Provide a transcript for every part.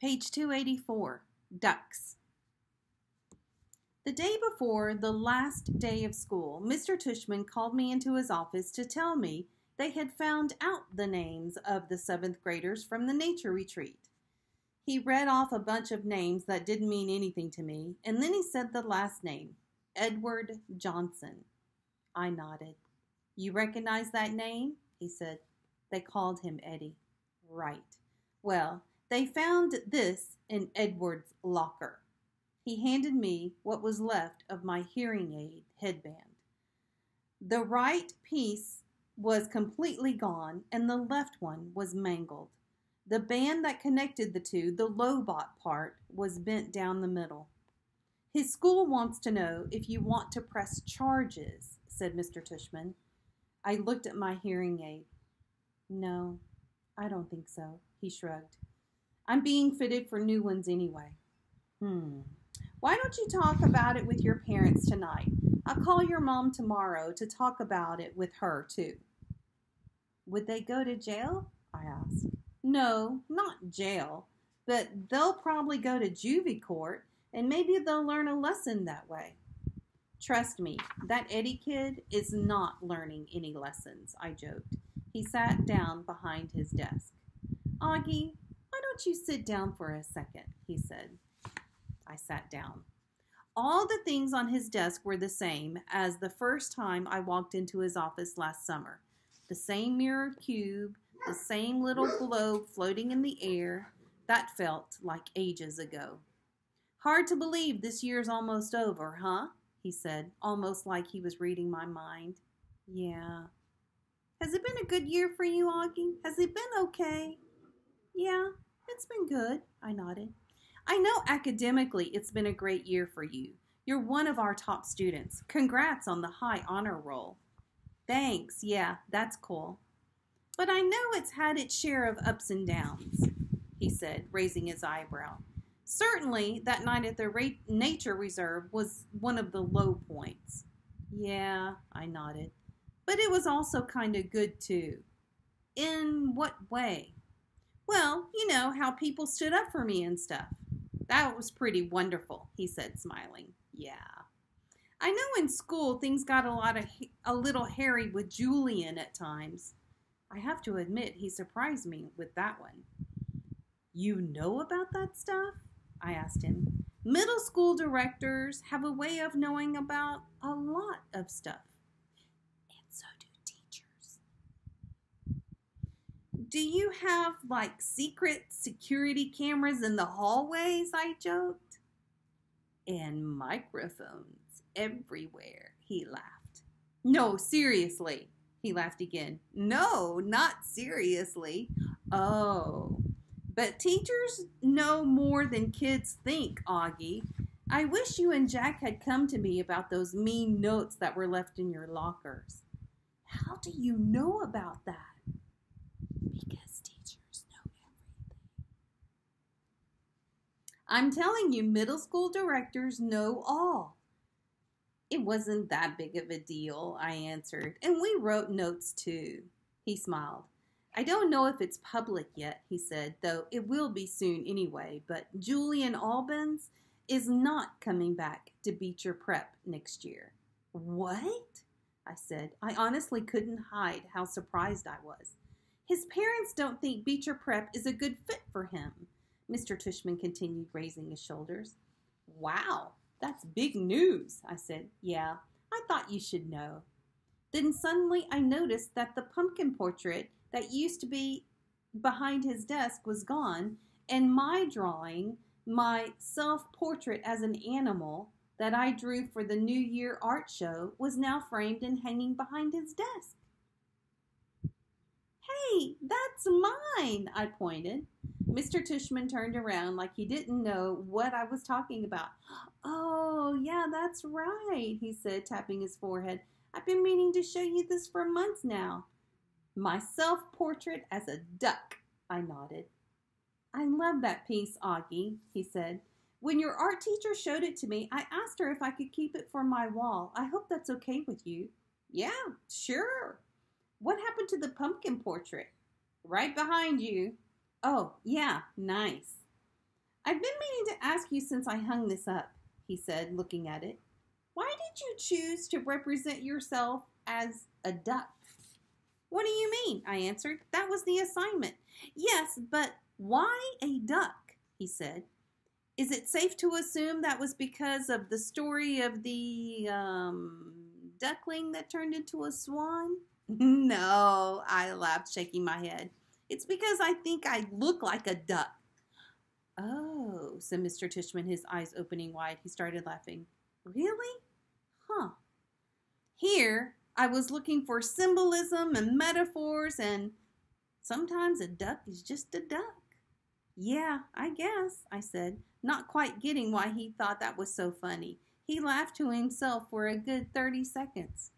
Page 284, Ducks. The day before the last day of school, Mr. Tushman called me into his office to tell me they had found out the names of the 7th graders from the nature retreat. He read off a bunch of names that didn't mean anything to me, and then he said the last name, Edward Johnson. I nodded. You recognize that name? He said. They called him Eddie. Right. Well, they found this in Edward's locker. He handed me what was left of my hearing aid headband. The right piece was completely gone, and the left one was mangled. The band that connected the two, the Lobot part, was bent down the middle. His school wants to know if you want to press charges, said Mr. Tushman. I looked at my hearing aid. No, I don't think so, he shrugged. I'm being fitted for new ones anyway. Why don't you talk about it with your parents tonight? I'll call your mom tomorrow to talk about it with her, too. Would they go to jail? I asked. No, not jail, but they'll probably go to juvie court, and maybe they'll learn a lesson that way. Trust me, that Eddie kid is not learning any lessons, I joked. He sat down behind his desk. Augie, why don't you sit down for a second, he said. I sat down. All the things on his desk were the same as the first time I walked into his office last summer. The same mirrored cube, the same little globe floating in the air. That felt like ages ago. Hard to believe this year's almost over, huh? He said, almost like he was reading my mind. Yeah. Has it been a good year for you, Augie? Has it been okay? Yeah, it's been good, I nodded. I know academically it's been a great year for you. You're one of our top students. Congrats on the high honor roll. Thanks, yeah, that's cool. But I know it's had its share of ups and downs, he said, raising his eyebrow. Certainly, that night at the nature reserve was one of the low points. Yeah, I nodded. But it was also kind of good, too. In what way? Well, you know, how people stood up for me and stuff. That was pretty wonderful, he said, smiling. Yeah. I know in school things got a little hairy with Julian at times. I have to admit he surprised me with that one. You know about that stuff? I asked him. Middle school directors have a way of knowing about a lot of stuff. And so do teachers. Do you have, like, secret security cameras in the hallways? I joked. And microphones everywhere, he laughed. No, seriously, he laughed again. No, not seriously. Oh, but teachers know more than kids think, Augie. I wish you and Jack had come to me about those mean notes that were left in your lockers. How do you know about that? Because teachers know everything. I'm telling you, middle school directors know all. It wasn't that big of a deal, I answered, and we wrote notes too. He smiled. I don't know if it's public yet, he said, though it will be soon anyway, but Julian Albans is not coming back to Beecher Prep next year. What? I said. I honestly couldn't hide how surprised I was. His parents don't think Beecher Prep is a good fit for him, Mr. Tushman continued, raising his shoulders. Wow, that's big news, I said. Yeah, I thought you should know. Then suddenly I noticed that the pumpkin portrait that used to be behind his desk was gone, and my drawing, my self-portrait as an animal that I drew for the New Year art show, was now framed and hanging behind his desk. Hey, that's mine, I pointed. Mr. Tushman turned around like he didn't know what I was talking about. Oh, yeah, that's right, he said, tapping his forehead. I've been meaning to show you this for months now. My self-portrait as a duck, I nodded. I love that piece, Augie, he said. When your art teacher showed it to me, I asked her if I could keep it for my wall. I hope that's okay with you. Yeah, sure. What happened to the pumpkin portrait? Right behind you. Oh, yeah, nice. I've been meaning to ask you since I hung this up, he said, looking at it. Why did you choose to represent yourself as a duck? What do you mean? I answered. That was the assignment. Yes, but why a duck? He said. Is it safe to assume that was because of the story of the duckling that turned into a swan? No, I laughed, shaking my head. It's because I think I look like a duck. Oh, said Mr. Tishman, his eyes opening wide. He started laughing. Really? Huh. Here, I was looking for symbolism and metaphors, and sometimes a duck is just a duck. Yeah, I guess, I said, not quite getting why he thought that was so funny. He laughed to himself for a good 30 seconds.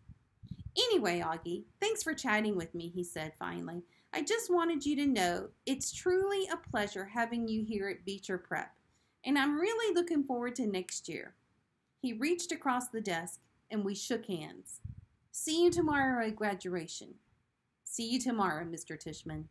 Anyway, Augie, thanks for chatting with me, he said finally. I just wanted you to know it's truly a pleasure having you here at Beecher Prep, and I'm really looking forward to next year. He reached across the desk, and we shook hands. See you tomorrow at graduation. See you tomorrow, Mr. Tishman.